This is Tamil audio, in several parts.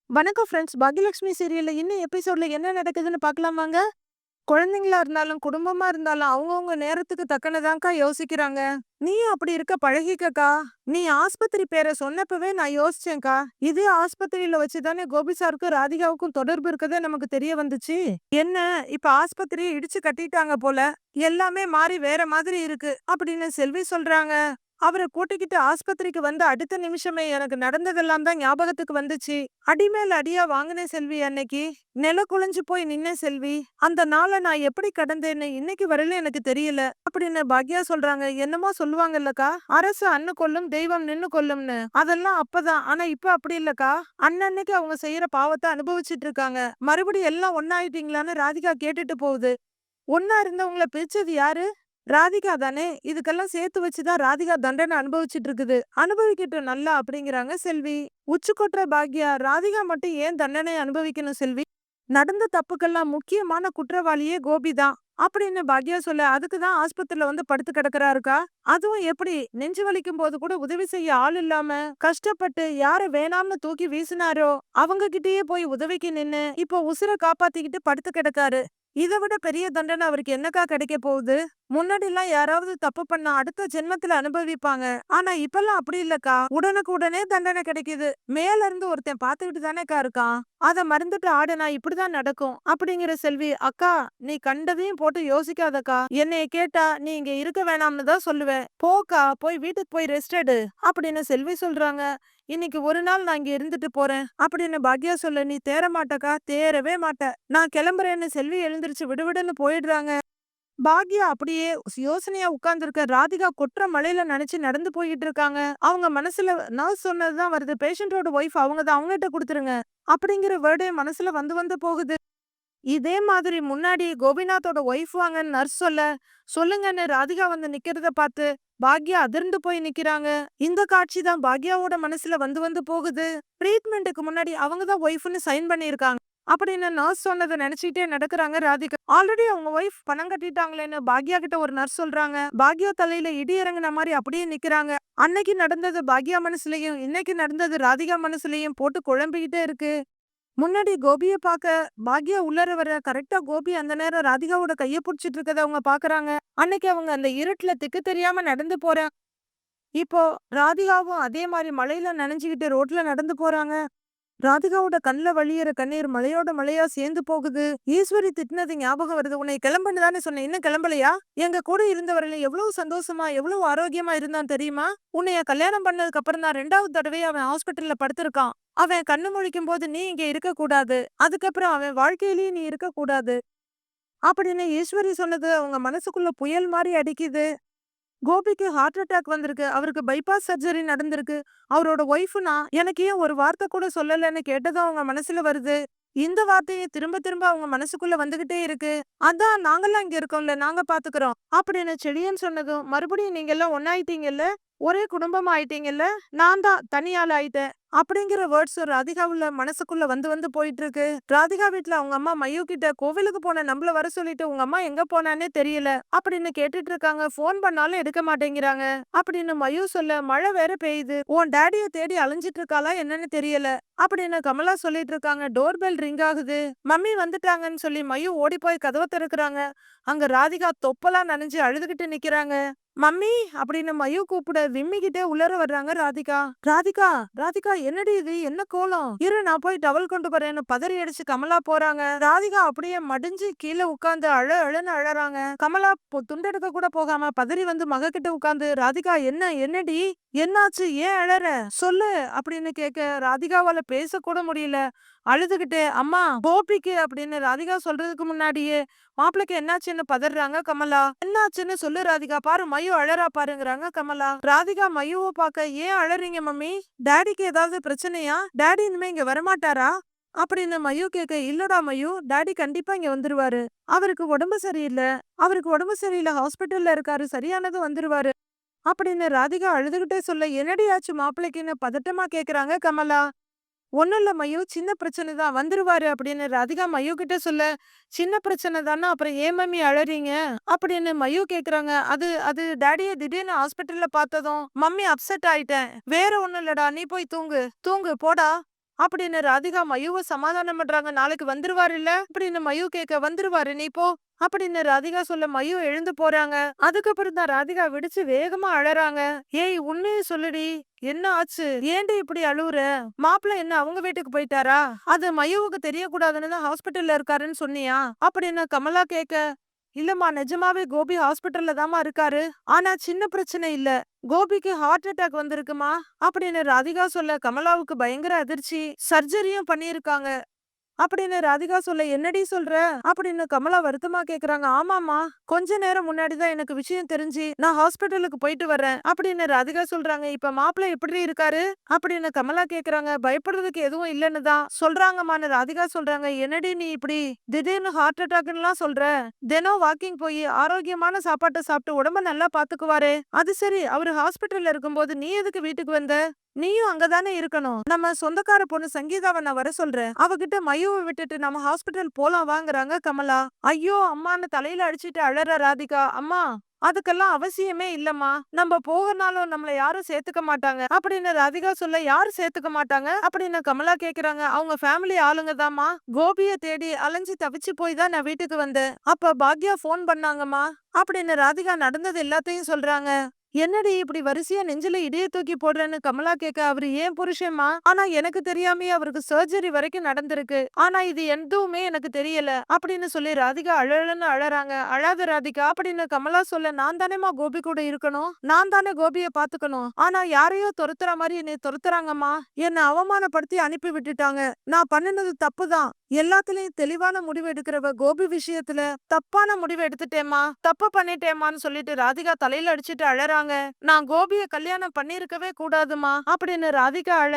வணக்கம் ஃப்ரெண்ட்ஸ். பாக்யலட்சுமி சீரியல்ல இன்னும் எபிசோட்ல என்ன நடக்குதுன்னு பார்க்கலாமாங்க? குழந்தைங்களா இருந்தாலும், குடும்பமா இருந்தாலும் அவங்கவங்க நேரத்துக்கு தக்கனதான்க்கா யோசிக்கிறாங்க. நீயும் அப்படி இருக்க பழகிக்கக்கா. நீ ஆஸ்பத்திரி பேர சொன்னப்பவே நான் யோசிச்சேன்க்கா. இதே ஆஸ்பத்திரியில வச்சு தானே கோபி சாருக்கும் ராதிகாவுக்கும் தொடர்பு இருக்கதே நமக்கு தெரிய வந்துச்சு. என்ன இப்ப ஆஸ்பத்திரியை இடிச்சு கட்டிட்டாங்க போல. எல்லாமே மாறி வேற மாதிரி இருக்கு அப்படின்னு செல்வி சொல்றாங்க. அவரை கூட்டிக்கிட்டு ஆஸ்பத்திரிக்கு வந்த அடுத்த நிமிஷமே எனக்கு நடந்ததெல்லாம் தான் ஞாபகத்துக்கு வந்துச்சு. அடிமேல் அடியா வாங்கினேன் செல்வி அன்னைக்கு. நில குலைஞ்சு போய் நின்னேன் செல்வி. அந்த நாளை நான் எப்படி கடந்தேன்னு இன்னைக்கு வரையில எனக்கு தெரியல அப்படின்னு பாக்யா சொல்றாங்க. என்னமோ சொல்லுவாங்கல்லக்கா, அரசு அன்னு கொல்லும் தெய்வம் நின்னு கொல்லும்னு. அதெல்லாம் அப்பதான், ஆனா இப்ப அப்படி இல்லக்கா. அன்னன்னைக்கு அவங்க செய்யற பாவத்தை அனுபவிச்சுட்டு இருக்காங்க. மறுபடியும் எல்லாம் ஒன்னாயிட்டீங்களான்னு ராதிகா கேட்டுட்டு போகுது. ஒன்னா இருந்தவங்கள பிரிச்சது யாரு? ராதிகா தானே. இதுக்கெல்லாம் சேர்த்து வச்சுதான் ராதிகா தண்டனை அனுபவிச்சுட்டு இருக்குது. அனுபவிக்கட்டும் நல்லா அப்படிங்கிறாங்க செல்வி. உச்சு கொட்டுற பாக்யா, ராதிகா மட்டும் ஏன் தண்டனை அனுபவிக்கணும் செல்வி? நடந்த தப்புக்கெல்லாம் முக்கியமான குற்றவாளியே கோபி தான் அப்படின்னு பாக்யா சொல்ல, அதுக்கு தான் ஆஸ்பத்திரியில வந்து படுத்து கிடக்குறாருக்கா. அதுவும் எப்படி? நெஞ்சு வலிக்கும் போது கூட உதவி செய்ய ஆள் இல்லாம கஷ்டப்பட்டு யார வேணாம்னு தூக்கி வீசினாரோ அவங்க கிட்டயே போய் உதவிக்கு நின்னு இப்போ உசுரை காப்பாத்திக்கிட்டு படுத்து கிடக்காரு. இதை விட பெரிய தண்டனை அவருக்கு என்னக்கா கிடைக்க போகுது? முன்னாடிலாம் யாராவது தப்பு பண்ணா அடுத்த ஜென்மத்துல அனுபவிப்பாங்க. ஆனா இப்பெல்லாம் அப்படி இல்லக்கா. உடனுக்கு உடனே தண்டனை கிடைக்குது. மேல இருந்து ஒருத்தன் பாத்துக்கிட்டு தானேக்கா இருக்கான். அத மறந்துட்டு ஆடுனா இப்படிதான் நடக்கும் அப்படிங்கிற செல்வி. அக்கா, நீ கண்டதையும் போட்டு யோசிக்காதக்கா. என்னைய கேட்டா நீ இங்க இருக்க வேணாம்னு தான் சொல்லுவேன். போக்கா, போய் வீட்டுக்கு போய் ரெஸ்ட் எடு அப்படின்னு செல்வி சொல்றாங்க. இன்னைக்கு ஒரு நாள் நான் இங்க இருந்துட்டு போறேன் அப்படின்னு பாக்யா சொல்ல, நீ தேற மாட்டக்கா, தேறவே மாட்ட. நான் கிளம்புறேன்னு செல்வி எழுந்திருச்சு விடுவிடுன்னு போயிடுறாங்க. பாக்யா அப்படியே யோசனையா உட்கார்ந்துருக்க. ராதிகா கொற்ற மழையில நினைச்சு நடந்து போயிட்டு இருக்காங்க. அவங்க மனசுல நர்ஸ் சொன்னதுதான் வருது. பேஷண்டோட ஒய்ஃப் அவங்க தான், அவங்ககிட்ட கொடுத்துருங்க அப்படிங்கிற வேர்டே மனசுல வந்து வந்து போகுது. இதே மாதிரி முன்னாடி கோபிநாத்தோட ஒய்ஃப் வாங்கன்னு நர்ஸ் சொல்ல, சொல்லுங்கன்னு ராதிகா வந்து நிக்கிறத பார்த்து பாக்யா அதிர்ந்து போய் நிக்கிறாங்க. இந்த காட்சி தான் பாக்யாவோட மனசுல வந்து வந்து போகுது. ட்ரீட்மெண்ட்டுக்கு முன்னாடி அவங்க தான் ஒய்ஃப்னு சைன் பண்ணிருக்காங்க அப்படின்னு நர்ஸ் சொன்னதை நினைச்சிட்டே நடக்கிறாங்க ராதிகா. ஆல்ரெடி அவங்க ஒய்ஃப் பணம் கட்டிட்டாங்களேன்னு பாக்யா கிட்ட ஒரு நர்ஸ் சொல்றாங்க. பாக்யா தலையில இடி இறங்குன மாதிரி அப்படியே நிக்கிறாங்க. அன்னைக்கு நடந்தது பாக்யா மனசுலயும், இன்னைக்கு நடந்தது ராதிகா மனசுலயும் போட்டு குழம்பிக்கிட்டே இருக்கு. முன்னாடி கோபிய பாக்க பாக்யா உள்ளர வர கரெக்டா கோபி அந்த நேரம் ராதிகாவோட கைய புடிச்சிட்டு இருக்கத அவங்க பாக்குறாங்க. அன்னைக்கு அவங்க அந்த இருட்டுல திக்கு தெரியாம நடந்து போறாங்க. இப்போ ராதிகாவும் அதே மாதிரி மழையில நனைஞ்சுக்கிட்டு ரோட்ல நடந்து போறாங்க. ராதிகாவோட கண்ணுல வழியிற கண்ணீர் மலையோட மலையா சேர்ந்து போகுது. ஈஸ்வரி திட்டினது ஞாபகம் வருது. உன்னை கிளம்புன்னு தானே சொன்னேன், இன்னும் கிளம்பலையா? எங்க கூட இருந்தவரையில எவ்வளவு சந்தோஷமா எவ்வளவு ஆரோக்கியமா இருந்தான் தெரியுமா? உன்னைய கல்யாணம் பண்ணதுக்கு அப்புறம் தான் 2வது தடவை அவன் ஹாஸ்பிட்டல்ல படுத்திருக்கான். அவன் கண்ணு முழிக்கும் போது நீ இங்க இருக்க கூடாது. அதுக்கப்புறம் அவன் வாழ்க்கையிலேயே நீ இருக்க கூடாது அப்படின்னு ஈஸ்வரி சொன்னது அவங்க மனசுக்குள்ள புயல் மாதிரி அடிக்குது. கோபிக்கு ஹார்ட் அட்டாக் வந்திருக்கு. அவருக்கு பைபாஸ் சர்ஜரி நடந்திருக்கு. அவரோட ஒய்ஃப்னா எனக்கு ஏன் ஒரு வார்த்தை கூட சொல்லலன்னு கேட்டதும் அவங்க மனசுல வருது. இந்த வார்த்தையை திரும்ப திரும்ப அவங்க மனசுக்குள்ள வந்துகிட்டே இருக்கு. அதான் நாங்கெல்லாம் இங்க இருக்கோம்ல, நாங்க பாத்துக்கிறோம் அப்படின்னு செடியன் சொன்னதும், மறுபடியும் நீங்க எல்லாம் ஒன்னாயிட்டீங்கல்ல, ஒரே குடும்பமா ஆயிட்டீங்கல்ல, நான் தான் தனியாள் ஆயிட்டேன் அப்படிங்கிற வேர்ட்ஸ் ராதிகாவுல மனசுக்குள்ள வந்து வந்து போயிட்டு இருக்கு. ராதிகா வீட்டுல அவங்க அம்மா மயூ கிட்ட கோவிலுக்கு போன நம்மள வர சொல்லிட்டு உங்க அம்மா எங்க போனானே தெரியல அப்படின்னு கேட்டுட்டு இருக்காங்க. போன் பண்ணாலும் எடுக்க மாட்டேங்கிறாங்க அப்படின்னு மயூ சொல்ல, மழை வேற பெய்யுது, உன் டேடிய தேடி அலைஞ்சிட்டு இருக்காளா என்னன்னு தெரியல அப்படின்னு கமலா சொல்லிட்டு இருக்காங்க. டோர் பெல் ரிங் ஆகுது. மம்மி வந்துட்டாங்கன்னு சொல்லி மயூ ஓடி போய் கதவை திறக்கிறாங்க. அங்க ராதிகா தொப்பலா நனைஞ்சு அழுதுகிட்டு நிக்கிறாங்க. மம்மி அப்படின்னு மயூ கூப்பிட விம்மிக்கிட்டே உள்ளர வர்றாங்க ராதிகா. ராதிகா, ராதிகா என்னடி இது, என்ன கோலம்? இரு நான் போய் டவல் கொண்டு வரேன்னு பதறி அடிச்சு கமலா போறாங்க. ராதிகா அப்படியே மடிஞ்சு கீழே உட்கார்ந்து அழுன்னு அழறாங்க. கமலா துண்டெடுக்க கூட போகாம பதறி வந்து மக கிட்ட உட்கார்ந்து, ராதிகா என்ன, என்னடி, என்னாச்சு, ஏன் அழற, சொல்லு அப்படின்னு கேட்க ராதிகாவால பேச கூட முடியல. அழுதுகிட்டே அம்மா கோபிக்கு அப்படின்னு ராதிகா சொல்றதுக்கு முன்னாடியே மாப்பிளைக்கு என்னாச்சுன்னு பதறாங்க கமலா. என்னாச்சுன்னு சொல்லு ராதிகா, பாரு மயு அழறா பாருங்கிறாங்க கமலா. ராதிகா மயுவை பார்க்க, ஏன் அழறீங்க மம்மி? டாடிக்கு ஏதாவது பிரச்சனையா? டாடி இனிமே இங்க வரமாட்டாரா அப்படின்னு மயு கேட்க, இல்லடா மயு, டாடி கண்டிப்பா இங்க வந்துருவாரு. அவருக்கு உடம்பு சரியில்லை, அவருக்கு உடம்பு சரியில்லை, ஹாஸ்பிட்டல்ல இருக்காரு, சரியானது வந்துருவாரு அப்படின்னு ராதிகா அழுதுகிட்டே சொல்ல, என்னடி ஆச்சு மாப்பிள்ளைக்குன்னு பதட்டமா கேக்குறாங்க கமலா. ஒண்ணும் இல்ல மயு, சின்ன பிரச்சனை தான், வந்துருவாரு அப்படின்னு ராதிகா மயு கிட்ட சொல்ல, சின்ன பிரச்சனை தானே, அப்புறம் ஏன் மம்மி அழறீங்க அப்படின்னு மயு கேக்குறாங்க. அது அது டாடிய திடீர்னு ஹாஸ்பிட்டல்ல பார்த்ததும் மம்மி அப்செட் ஆயிட்டேன், வேற ஒண்ணும் இல்லடா, நீ போய் தூங்கு, தூங்கு போடா அப்படின்னு ராதிகா மயுவ சமாதானம் பண்றாங்க. நாளைக்கு வந்துருவாரு இல்ல அப்படின்னு மயு கேட்க, வந்துருவாரு நீ போ அப்படின்னு ராதிகா சொல்ல மயு எழுந்து போறாங்க. அதுக்கப்புறம் தான் ராதிகா விடிச்சு வேகமா அழறாங்க. ஏய் உண்மையை சொல்லுடி, என்ன ஆச்சு, ஏன்டி இப்படி அழுவுற? மாப்பிள்ள என்ன அவங்க வீட்டுக்கு போயிட்டாரா? அது மயுவுக்கு தெரியக்கூடாதுன்னு தான் ஹாஸ்பிட்டல்ல இருக்காருன்னு சொன்னியா அப்படின்னு கமலா கேட்க, இல்லம்மா நிஜமாவே கோபி ஹாஸ்பிட்டல்ல தாமா இருக்காரு. ஆனா சின்ன பிரச்சனை இல்ல, கோபிக்கு ஹார்ட் அட்டாக் வந்திருக்குமா அப்படின்னு ராதிகா சொல்ல கமலாவுக்கு பயங்கர அதிர்ச்சி. சர்ஜரியும் பண்ணியிருக்காங்க அப்படின்னு ராதிகா சொல்ல, என்னடி சொல்ற அப்படின்னு கமலா வருத்தமா கேக்குறாங்க. ஆமாமா, கொஞ்ச நேரம் முன்னாடிதான் எனக்கு விஷயம் தெரிஞ்சு நான் ஹாஸ்பிட்டலுக்கு போயிட்டு வரேன் அப்படின்னு ராதிகா சொல்றாங்க. இப்ப மாப்பிள்ள எப்படி இருக்காரு அப்படின்னு கமலா கேக்குறாங்க. பயப்படுறதுக்கு எதுவும் இல்லன்னு தான் சொல்றாங்கம்மான்னு ராதிகா சொல்றாங்க. என்னடி நீ இப்படி திடீர்னு ஹார்ட் அட்டாக்லாம் சொல்ற? தினம் வாக்கிங் போய் ஆரோக்கியமான சாப்பாட்டை சாப்பிட்டு உடம்ப நல்லா பாத்துக்குவாரே. அது சரி, அவரு ஹாஸ்பிட்டல்ல இருக்கும்போது நீ எதுக்கு வீட்டுக்கு வந்த? நீயும் அங்கதானே இருக்கணும். நம்ம சொந்தக்கார பொண்ணு சங்கீதாவை நான் வர சொல்றேன், அவகிட்ட மயுவை விட்டுட்டு நம்ம ஹாஸ்பிட்டல் போலாம் வாங்குறாங்க கமலா. ஐயோ அம்மான்னு தலையில அடிச்சிட்டு அழற ராதிகா. அம்மா அதுக்கெல்லாம் அவசியமே இல்லம்மா, நம்ம போகனாலும் நம்மள யாரும் சேர்த்துக்க மாட்டாங்க அப்படின்னு ராதிகா சொல்ல, யாரு சேர்த்துக்க மாட்டாங்க அப்படின்னு கமலா கேக்குறாங்க. அவங்க ஃபேமிலி ஆளுங்க தாம்மா. கோபிய தேடி அலைஞ்சு தவிச்சு போய் தான் நான் வீட்டுக்கு வந்தேன். அப்ப பாக்யா போன் பண்ணாங்கம்மா அப்படின்னு ராதிகா நடந்தது எல்லாத்தையும் சொல்றாங்க. என்னடி இப்படி வரிசையா நெஞ்சில இடிய தூக்கி போடுறேன்னு கமலா கேட்க, அவரு ஏன் புருஷன்மா, ஆனா எனக்கு தெரியாமயே அவருக்கு சர்ஜரி வரைக்கும் நடந்திருக்கு, ஆனா இது எதுவுமே எனக்கு தெரியல அப்படின்னு சொல்லி ராதிகா அழலன்னு அழறாங்க. அழாத ராதிகா அப்படின்னு கமலா சொல்ல, நான் தானேமா கோபி கூட இருக்கணும், நான் தானே கோபிய பாத்துக்கணும், ஆனா யாரையோ துரத்துற மாதிரி என்னை துரத்துறாங்கம்மா, என்னை அவமானப்படுத்தி அனுப்பி விட்டுட்டாங்க, நான் பண்ணினது தப்புதான், எல்லாத்துலயும் தெளிவான முடிவு எடுக்கிறவ கோபி விஷயத்துல தப்பான முடிவு எடுத்துட்டேம்மா, தப்பு பண்ணிட்டேம்மான்னு சொல்லிட்டு ராதிகா தலையில அடிச்சிட்டு அழறாங்க. நான் கோபிய கல்யாணம் பண்ணிருக்கவே கூடாதுமா அப்படின்னு ராதிகா அழ.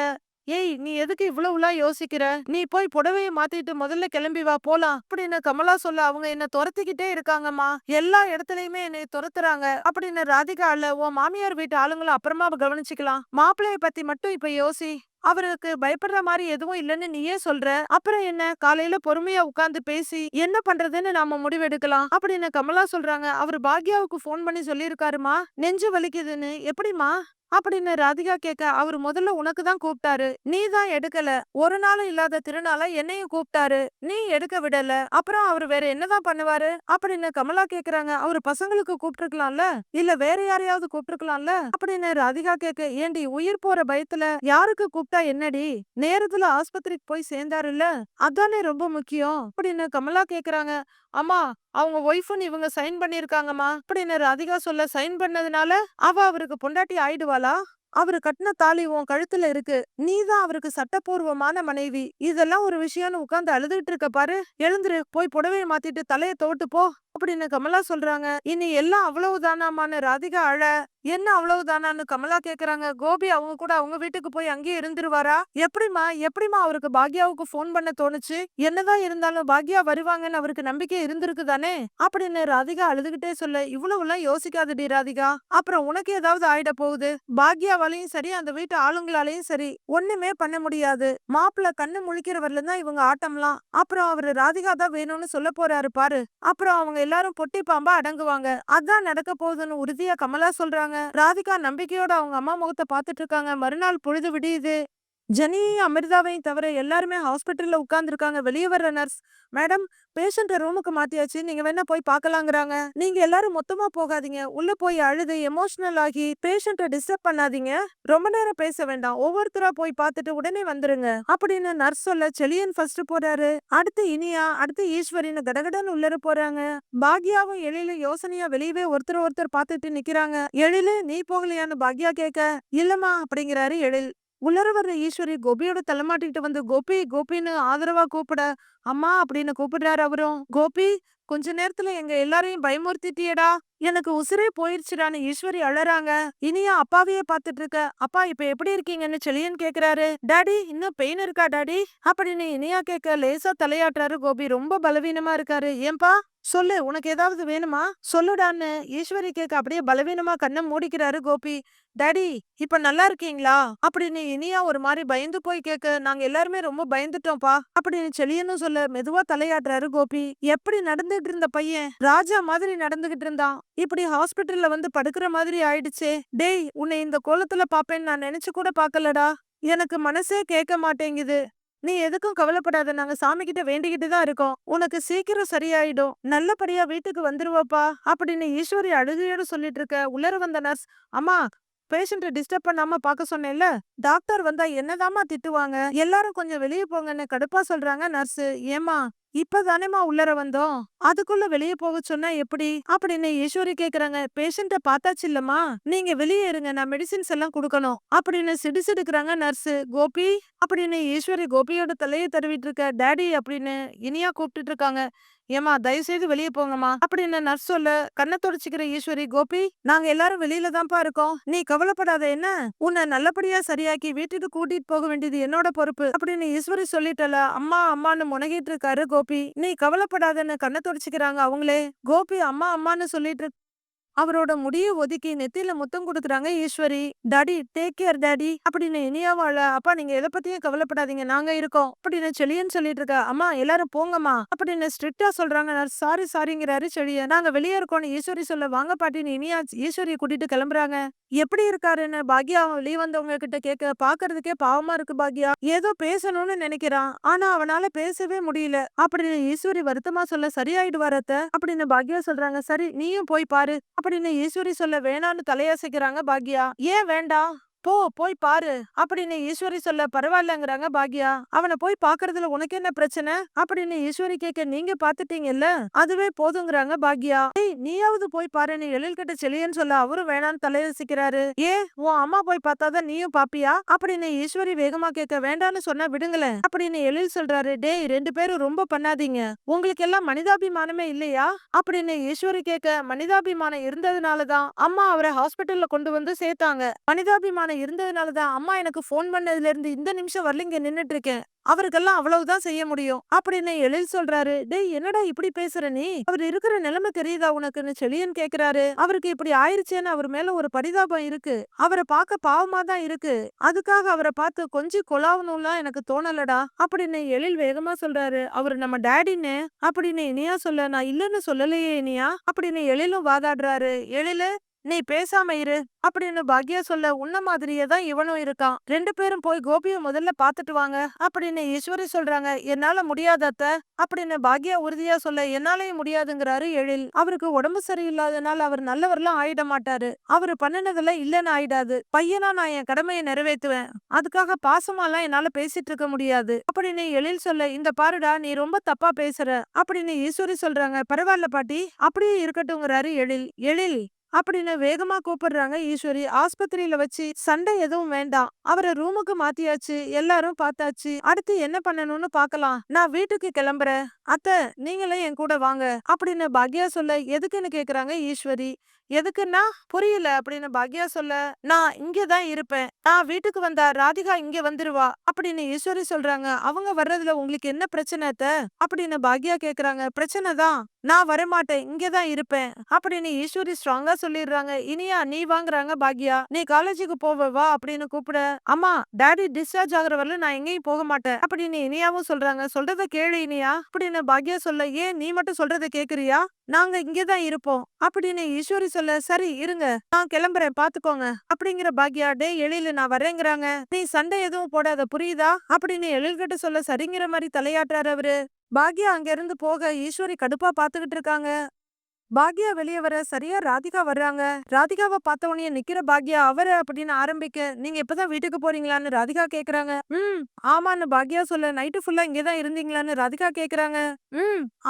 ஏய் நீ எதுக்கு இவ்வளவுலாம் யோசிக்கிற, நீ போய் புடவைய மாத்திட்டு முதல்ல கிளம்பி வா போலாம் அப்படின்னு கமலா சொல்ல, அவங்க என்ன துரத்திக்கிட்டே இருக்காங்கம்மா, எல்லா இடத்துலயுமே என்னை துரத்துறாங்க அப்படின்னு ராதிகா அழ. உன் மாமியார் வீட்டு ஆளுங்களும் அப்புறமா கவனிச்சுக்கலாம், மாப்பிள்ளைய பத்தி மட்டும் இப்ப யோசி, அவருக்கு பயப்படுற மாதிரி எதுவும் இல்லைன்னு நீயே சொல்ற, அப்புறம் என்ன, காலையில பொறுமையா உட்கார்ந்து பேசி என்ன பண்றதுன்னு நாம முடிவெடுக்கலாம் அப்படின்னு கமலா சொல்றாங்க. அவரு பாக்யாவுக்கு போன் பண்ணி சொல்லியிருக்காருமா நெஞ்சு வலிக்குதுன்னு, எப்படிமா அப்படின்னு ராதிகா கேட்க, அவரு முதல்ல உனக்கு தான் கூப்பிட்டாரு, நீ தான் எடுக்கல, ஒரு நாளும் இல்லாத திருநாள என்னையும் கூப்பிட்டாரு, நீ எடுக்க விடல, அப்புறம் அவரு வேற என்னதான் பண்ணுவாரு அப்படின்னு கமலா கேக்குறாங்க. அவரு பசங்களுக்கு கூப்பிட்டுருக்கலாம்ல, இல்ல வேற யாரையாவது கூப்பிட்டுருக்கலாம்ல அப்படின்னு ராதிகா கேட்க, ஏண்டி உயிர் போற பயத்துல யாருக்கு கூப்பிட்டா என்னடி, நேரத்துல ஆஸ்பத்திரிக்கு போய் சேர்ந்தாருல்ல, அதானே ரொம்ப முக்கியம் அப்படின்னு கமலா கேக்குறாங்க. அம்மா அவங்க ஒய்ஃப்னு இவங்க சைன் பண்ணிருக்காங்கம்மா அப்படின்னு ராதிகா சொல்ல, சைன் பண்ணதுனால அவ அவருக்கு பொண்டாட்டி ஆயிடுவாளா? அவரு கட்டின தாலி உன் கழுத்துல இருக்கு, நீதான் அவருக்கு சட்டப்பூர்வமான மனைவி, இதெல்லாம் ஒரு விஷயம்னு உட்கார்ந்து அழுதுகிட்டு இருக்க பாரு, எழுந்துரு போய் புடவைய மாத்திட்டு தலைய தோட்டு போ அப்படின்னு கமலா சொல்றாங்க. இனி எல்லாம் அவ்வளவுதானாமான்னு ராதிகா அழ. என்ன அவ்வளவுதானான்னு கமலா கேக்குறாங்க. கோபி அவங்க கூட அவங்க வீட்டுக்கு போய் அங்கேயே இருந்துருவாரா? எப்படிமா எப்படிமா அவருக்கு பாக்யாவுக்கு போன் பண்ண தோணுச்சு? என்னதான் இருந்தாலும் பாக்யா வருவாங்கன்னு அவருக்கு நம்பிக்கை இருந்திருக்கு தானே அப்படின்னு ராதிகா அழுதுகிட்டே சொல்ல, இவ்வளவு எல்லாம் யோசிக்காதடி ராதிகா, அப்புறம் உனக்கு ஏதாவது ஆயிட போகுது, பாக்யாவாலையும் சரி அந்த வீட்டு ஆளுங்களாலையும் சரி ஒண்ணுமே பண்ண முடியாது, மாப்பிள்ள கண்ணு முழிக்கிற வரலாம் தான் இவங்க ஆட்டம்லாம், அப்புறம் அவரு ராதிகா தான் வேணும்னு சொல்ல போறாரு பாரு, அப்புறம் அவங்க எல்லாரும் பொட்டி பாம்பா அடங்குவாங்க, அதான் நடக்க போகுதுன்னு உறுதியா கமலா சொல்றாங்க. ராதிகா நம்பிக்கையோட அவங்க அம்மா முகத்தை பாத்துட்டு இருக்காங்க. மறுநாள் பொழுது விடியுது. ஜெனியையும் அமிர்தாவையும் தவிர எல்லாருமே ஹாஸ்பிட்டல்ல உட்கார்ந்துருக்காங்க. வெளியே வர்ற நர்ஸ், மேடம் பேஷண்ட ரூமுக்கு மாத்தியாச்சு, நீங்க வேணா போய் பார்க்கலாங்கிறாங்க. நீங்க எல்லாரும் மொத்தமா போகாதீங்க, உள்ள போய் அழுது எமோஷனல் ஆகி பேஷண்ட டிஸ்டர்ப் பண்ணாதீங்க, ரொம்ப நேரம் பேச வேண்டாம், ஒவ்வொருத்தரா போய் பார்த்துட்டு உடனே வந்துருங்க அப்படின்னு நர்ஸ் சொல்ல, செலியன் ஃபர்ஸ்ட் போறாரு, அடுத்து இனியா, அடுத்து ஈஸ்வரின்னு கடகடன்னு உள்ளர போறாங்க. பாக்யாவும் எழிலும் யோசனையா வெளியவே ஒருத்தர் ஒருத்தர் பார்த்துட்டு நிக்கிறாங்க. எழிலு நீ போகலையான்னு பாக்யா கேட்க, இல்லம்மா அப்படிங்கிறாரு எழில். உள்ளர வர்ற ஈஸ்வரி கோபியோட தலைமாட்டிக்கிட்டு வந்து கோபி கோபின்னு ஆதரவா கூப்பிட, அம்மா அப்படின்னு கூப்பிடுறாரு அவரும். கோபி கொஞ்ச நேரத்துல எங்க எல்லாரையும் பயமுறுத்திட்டியடா, எனக்கு உசுரே போயிருச்சுடான்னு ஈஸ்வரி அழறாங்க. இனியா அப்பாவையே பாத்துட்டு இருக்க, அப்பா இப்ப எப்படி இருக்கீங்கன்னு செலியன் கேக்குறாரு. டாடி இன்னும் பெயின் இருக்கா டாடி அப்படின்னு இனியா கேட்க, லேசா தலையாட்டுறாரு கோபி. ரொம்ப பலவீனமா இருக்காரு. ஏன்பா சொல்லு, உனக்கு ஏதாவது வேணுமா சொல்லுடான்னு ஈஸ்வரி கேட்க, அப்படியே பலவீனமா கண்ணை மூடிக்கிறாரு கோபி. டாடி இப்ப நல்லா இருக்கீங்களா அப்படின்னு இனியா ஒரு மாதிரி பயந்து போய் கேட்க, நாங்க எல்லாருமே ரொம்ப பயந்துட்டோம்ப்பா அப்படின்னு செலியனும் சொல்ல, மெதுவா தலையாட்டுறாரு கோபி. எப்படி நடந்துட்டு இருந்த பையன் ராஜா மாதிரி நடந்துகிட்டு இருந்தான், இப்படி ஹாஸ்பிட்டல்ல வந்து படுக்கிற மாதிரி ஆயிடுச்சே, டேய் உன்னை இந்த கோலத்துல பாப்பேன்னு நான் நினைச்சு கூட பாக்கலடா எனக்கு மனசே கேட்க மாட்டேங்குது. நீ எதுக்கும் கவலைப்படாத. நாங்க சாமி கிட்ட வேண்டிக்கிட்டு தான் இருக்கோம். உனக்கு சீக்கிரம் சரியாயிடும். நல்லபடியா வீட்டுக்கு வந்துருவப்பா அப்படின்னு ஈஸ்வரி அழுகையோட சொல்லிட்டு இருக்க உள்ளர வந்த நர்ஸ், அம்மா பேஷண்ட்ட டிஸ்டர்ப் பண்ணாம பாக்க சொன்னேன்ல. டாக்டர் வந்தா என்னதாம்மா திட்டுவாங்க. எல்லாரும் கொஞ்சம் வெளிய போங்கன்னு கடுப்பா சொல்றாங்க நர்ஸ். ஏம்மா இப்பதானேம்மா உள்ளர வந்தோம். அதுக்குள்ள வெளிய போக சொன்னா எப்படி அப்படின்னு ஈஸ்வரி கேக்குறாங்க. பேஷண்ட்ட பாத்தாச்சு இல்லம்மா, நீங்க வெளியே இருங்க, நான் மெடிசின்ஸ் எல்லாம் குடுக்கணும் அப்படின்னு சிடுசிடுக்குறாங்க நர்ஸ். கோபி அப்படின்னு ஈஸ்வரி கோபியோட தலையை தடவிட்டு இருக்க. டாடி அப்படின்னு இனியா கூப்பிட்டுட்டு இருக்காங்க. ஏமா தயவு செய்து வெளியே போங்கம்மா அப்படின்னு நர்ஸ் சொல்ல கண்ணை தொடச்சிக்கிற ஈஸ்வரி, கோபி நாங்க எல்லாரும் வெளியில தான்ப்பா இருக்கோம், நீ கவலைப்படாத என்ன, உன்னை நல்லபடியா சரியாக்கி வீட்டுக்கு கூட்டிட்டு போக வேண்டியது என்னோட பொறுப்பு அப்படின்னு ஈஸ்வரி சொல்லிட்டல. அம்மா அம்மான்னு முனகிட்டு இருக்காரு கோபி. நீ கவலைப்படாதன்னு கண்ணை தொடச்சிக்கிறாங்க அவங்களே. கோபி அம்மா அம்மான்னு சொல்லிட்டு அவரோட முடிய ஒதுக்கி நெத்தியில முத்தம் கொடுக்குறாங்க Eswari. Daddy take care daddy அப்படின்னு இனியாவாழ. அப்பா நீங்க எதை பத்தியும் கவலைப்படாதீங்க, நாங்க இருக்கோம் அப்படின்னு செழியன் சொல்லிட்டு இருக்க. அம்மா எல்லாரும் போங்கம்மா அப்படின்னு ஸ்ட்ரிக்டா சொல்றாங்க. சாரி சாரிங்கிறாரு செழியன். நாங்க வெளியே இருக்கோம்னு ஈஸ்வரி சொல்ல, வாங்க பாட்டின்னு இனியா ஈஸ்வரியை கூட்டிட்டு கிளம்புறாங்க. எப்படி இருக்காருன்னு பாக்யா வெளியே வந்தவங்க கிட்ட கேட்க, பாக்குறதுக்கே பாவமா இருக்கு பாக்யா, ஏதோ பேசணும்னு நினைக்கிறான் ஆனா அவனால பேசவே முடியல அப்படின்னு ஈஸ்வரி வருத்தமா சொல்ல, சரியாயிடுவார் அத்தை அப்படின்னு பாக்யா சொல்றாங்க. சரி நீயும் போய் பாரு அப்படின்னு ஈஸ்வரி சொல்ல, வேணான்னு தலையசைக்கிறாங்க பாக்யா. ஏன் வேண்டாம், போ போய் பாரு அப்படின்னு ஈஸ்வரி சொல்ல, பரவாயில்லங்கிறாங்க பாக்யா. அவனை போய் பாக்குறதுல உனக்கு என்ன பிரச்சனை அப்படின்னு ஈஸ்வரி கேட்க, நீங்க பாத்துட்டீங்கல்ல அதுவே போதுங்கிறாங்க பாக்யா. ஏய் நீயாவது போய் பாருன்னு எழில் கிட்ட செழியன்னு சொல்ல, அவரும் வேணான்னு தலையசிக்கிறாரு. ஏ உன் அம்மா போய் பார்த்தாதான் நீயும் பாப்பியா அப்படின்னு ஈஸ்வரி வேகமா கேட்க, வேண்டான்னு சொன்னா விடுங்களேன் அப்படின்னு எழில் சொல்றாரு. டேய் ரெண்டு பேரும் ரொம்ப பண்ணாதீங்க, உங்களுக்கு எல்லாம் மனிதாபிமானமே இல்லையா அப்படின்னு ஈஸ்வரி கேட்க, மனிதாபிமானம் இருந்ததுனாலதான் அம்மா அவரை ஹாஸ்பிட்டல்ல கொண்டு வந்து சேர்த்தாங்க. மனிதாபிமானம் இருந்ததுனாலதான் அம்மா எனக்கு போன் பண்ணதுல இருந்து இந்த நிமிஷம் வரல இங்க நின்னுட்டு இருக்கேன். அவருக்கெல்லாம் அவ்வளவுதான் செய்ய முடியும் அப்படின்னு எழில் சொல்றாரு. டேய் என்னடா இப்படி பேசுற நீ, அவர் இருக்கிற நிலைமை தெரியுதா உனக்குன்னு செழியன் கேக்குறாரு. அவருக்கு இப்படி ஆயிருச்சேன்னு அவர் மேல ஒரு பரிதாபம் இருக்கு, அவரை பார்க்க பாவமா தான் இருக்கு, அதுக்காக அவரை பார்த்து கொஞ்சம் கொலாவணும்லாம் எனக்கு தோணலடா அப்படின்னு எழில் வேகமா சொல்றாரு. அவரு நம்ம டேடின்னு அப்படின்னு இனியா சொல்ல, நான் இல்லன்னு சொல்லலையே இனியா அப்படின்னு எழிலும் வாதாடுறாரு. எழிலு நீ பேசாம இரு அப்படின்னு பாக்யா சொல்ல, உன்ன மாதிரியே தான் இவனும் இருக்கான், ரெண்டு பேரும் போய் கோபிய முதல்ல பாத்துட்டு வாங்க அப்படின்னு ஈஸ்வரி சொல்றாங்க. என்னால முடியாத அத்தை அப்படின்னு பாக்யா உறுதியா சொல்ல, என்னாலயும் முடியாதுங்கிறாரு எழில். அவருக்கு உடம்பு சரியில்லாதனால அவர் நல்லவர்லாம் ஆயிட மாட்டாரு, அவரு பண்ணினதெல்லாம் இல்லன்னு ஆயிடாது. பையனா நான் என் கடமையை நிறைவேற்றுவேன், அதுக்காக பாசமாலாம் என்னால பேசிட்டு இருக்க முடியாது அப்படின்னு எழில் சொல்ல, இந்த பாருடா நீ ரொம்ப தப்பா பேசுற அப்படின்னு ஈஸ்வரி சொல்றாங்க. பரவாயில்ல பாட்டி அப்படியே இருக்கட்டும்ங்கிறாரு எழில். எழில் அப்படின்னு வேகமா கூப்பிடுறாங்க ஈஸ்வரி. ஆஸ்பத்திரியில வச்சு சண்டை எதுவும் வேண்டாம், அவரை ரூமுக்கு மாத்தியாச்சு, எல்லாரும் பார்த்தாச்சு, அடுத்து என்ன பண்ணணும்னு பாக்கலாம், நான் வீட்டுக்கு கிளம்புறேன், அத்தை நீங்களும் என் கூட வாங்க அப்படின்னு பாக்யா சொல்ல, எதுக்குன்னு கேக்குறாங்க ஈஸ்வரி. எதுக்குன்னா புரியல அப்படின்னு பாக்யா சொல்ல, நான் இங்கதான் இருப்பேன், நான் வீட்டுக்கு வந்தா ராதிகா இங்க வந்துருவா அப்படின்னு ஈஸ்வரி சொல்றாங்க. அவங்க வர்றதுல உங்களுக்கு என்ன பிரச்சனை அத்தை அப்படின்னு பாக்யா கேக்குறாங்க. பிரச்சனை தான், நான் வரமாட்டேன், இங்கதான் இருப்பேன் அப்படின்னு ஈஸ்வரி ஸ்ட்ராங்கா சொல்லிடுறாங்க. இனியா நீ வாங்குறாங்க பாக்யா, நீ காலேஜுக்கு போவ வா அப்படின்னு கூப்பிட, அம்மா டாடி டிஸ்சார்ஜ் ஆகுற வரல நான் எங்கேயும் போக மாட்டேன் அப்படின்னு இனியாவும் சொல்றாங்க. சொல்றத கேளு இனியா அப்படின்னு பாக்யா சொல்ல, ஏன் நீ மட்டும் சொல்றத கேக்குறியா, நாங்க இங்கதான் இருப்போம் அப்படின்னு ஈஸ்வரி சொல்ல, சரி இருங்க நான் கிளம்புறேன் பாத்துக்கோங்க அப்படிங்கிற பாக்யா. டே எழிலு நான் வரேங்கிறாங்க, நீ சண்டை எதுவும் போடாத புரியுதா அப்படின்னு எழில்கிட்ட சொல்ல, சரிங்கிற மாதிரி தலையாட்டுறாரு அவரு. பாக்யா அங்க இருந்து போக ஈஸ்வரி கடுப்பா பாத்துக்கிட்டு இருக்காங்க. பாக்யா வெளியே வர சரியா ராதிகா வர்றாங்க. ராதிகாவை பார்த்த உடனே நிக்கிற பாக்யா அவர அப்படின்னு ஆரம்பிக்க, நீங்க இப்பதான் வீட்டுக்கு போறீங்களான்னு ராதிகா கேக்குறாங்க. ஆமான்னு பாக்யா சொல்ல, நைட்டு ஃபுல்லா இங்கதான் இருந்தீங்களான்னு ராதிகா கேக்குறாங்க.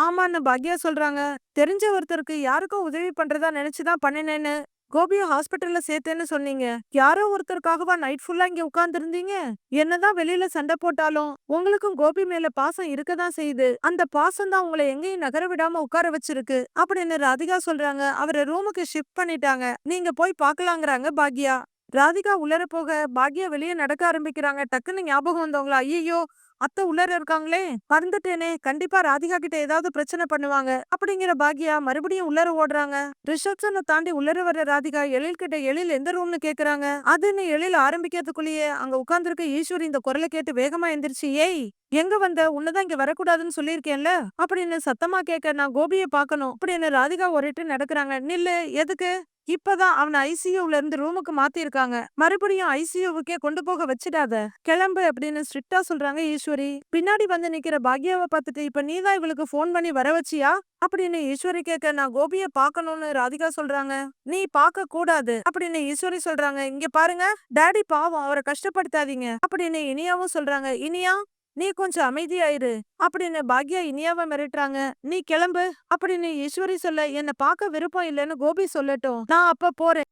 ஆமான்னு பாக்யா சொல்றாங்க. தெரிஞ்ச ஒருத்தருக்கு யாருக்கும் உதவி பண்றதா நினைச்சுதான் பண்ணினேன்னு கோபிய ஹாஸ்பிட்டல்ல சேர்த்தேன்னு சொன்னீங்க, யாரோ ஒருத்தருக்காகவா நைட் ஃபுல்லா இங்க உட்கார்ந்து இருந்தீங்க, என்னதான் வெளியில சண்டை போட்டாலும் உங்களுக்கும் கோபி மேல பாசம் இருக்கதான் செய்யுது, அந்த பாசம் தான் உங்களை எங்கேயும் நகர விடாம உட்கார வச்சிருக்கு அப்படின்னு ராதிகா சொல்றாங்க. அவரை ரூமுக்கு ஷிஃப்ட் பண்ணிட்டாங்க, நீங்க போய் பாக்கலாங்கிறாங்க பாக்யா. ராதிகா உள்ளர போக பாக்யா வெளியே நடக்க ஆரம்பிக்கிறாங்க. டக்குன்னு ஞாபகம் வந்தவங்களா, ஐயோ அத்தை உள்ளர இருக்காங்களே மறந்துட்டேனே, கண்டிப்பா ராதிகா கிட்ட ஏதாவது பிரச்சனை பண்ணுவாங்க அப்படிங்கிற பாக்யா மறுபடியும் உள்ளர ஓடுறாங்க. ரிசப்ஷனை தாண்டி உள்ளர வர ராதிகா எழில் கிட்ட, எழில் எந்த ரூம்னு கேக்குறாங்க. அதுன்னு எழில் ஆரம்பிக்கிறதுக்குள்ளேயே அங்க உட்கார்ந்துருக்க ஈஸ்வரி இந்த குரலை கேட்டு வேகமா எந்திரிச்சு, ஏய் எங்க வந்த, உன்னதான் இங்க வரக்கூடாதுன்னு சொல்லியிருக்கேன்ல அப்படின்னு சத்தமா கேட்க, நான் கோபியை பார்க்கணும் அப்படின்னு ராதிகா ஒரேட்டு நடக்குறாங்க. நில்லு எதுக்கு இப்பதான் அவன ஐசியூல இருந்து ரூமுக்கு மாத்திருக்காங்க. மறுபடியும் ஐசியூவுக்கே கொண்டு போக வச்சிடாத. கிளம்பு அப்படின்னு ஸ்ட்ரிக்ட்டா சொல்றாங்க ஈஸ்வரி. பின்னாடி வந்து நிக்கிற பாக்யாவ பார்த்துட்டு, இப்ப நீதான் இவளுக்கு ஃபோன் பண்ணி வர வச்சியா? அப்படின்னு ஈஸ்வரி கேட்க, நான் கோபிய பார்க்கணும்னு ராதிகா சொல்றாங்க. நீ பார்க்க கூடாது அப்படின்னு ஈஸ்வரி சொல்றாங்க. இங்க பாருங்க, டாடி பாவம், அவரை கஷ்டப்படுத்தாதீங்க அப்படின்னு இனியாவும் சொல்றாங்க. இனியா, நீ கொஞ்சம் அமைதியாயிரு அப்படின்னு பாக்யா இனியாவ மிரட்டுறாங்க. நீ கிளம்பு அப்படின்னு ஈஸ்வரி சொல்ல, என்ன பார்க்க விருப்பம் இல்லைன்னு கோபி சொல்லட்டும், நான் அப்ப போறேன்.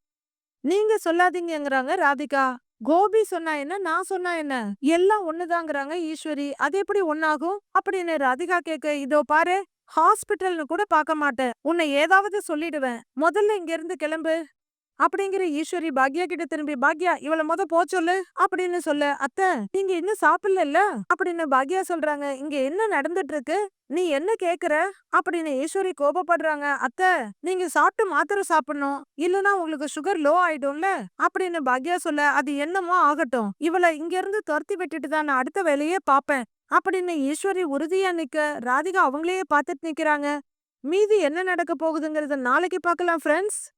நீங்க சொல்லாதீங்கங்கறாங்க ராதிகா. கோபி சொன்னா என்ன, நான் சொன்னா என்ன, எல்லாம் ஒண்ணுதாங்கறாங்க ஈஸ்வரி. அது எப்படி ஒண்ணாகும் அப்படின்னு ராதிகா கேட்க, இதோ பாரு, ஹாஸ்பிட்டல்னு கூட பார்க்க மாட்டேன், உன்னை ஏதாவது சொல்லிடுவேன், முதல்ல இங்க இருந்து கிளம்பு அப்படிங்கிற ஈஸ்வரி பாக்யா கிட்ட திரும்பி, பாக்யா இவள போ சொல்லு அப்படின்னு சொல்ல, அத்தை நீங்க இன்னும் சாப்பிடல அப்படின்னு பாக்யா சொல்றாங்க. இங்க என்ன நடந்துட்டு இருக்கு, நீ என்ன கேக்குற அப்படின்னு ஈஸ்வரி கோபப்படுறாங்க. அத்தை, நீங்க சாப்பிட்டு மாத்திரை சாப்பிடணும், இல்லனா உங்களுக்கு சுகர் லோ ஆயிடும்ல அப்படின்னு பாக்யா சொல்ல, அது என்னமோ ஆகட்டும், இவள இங்க இருந்து துரத்தி விட்டுட்டு தான் நான் அடுத்த வேலையே பாப்பேன் அப்படின்னு ஈஸ்வரி உறுதியா நிக்க, ராதிகா அவங்களையே பார்த்துட்டு நிக்கிறாங்க. மீதி என்ன நடக்க போகுதுங்கறத நாளைக்கு பார்க்கலாம் ஃப்ரெண்ட்ஸ்.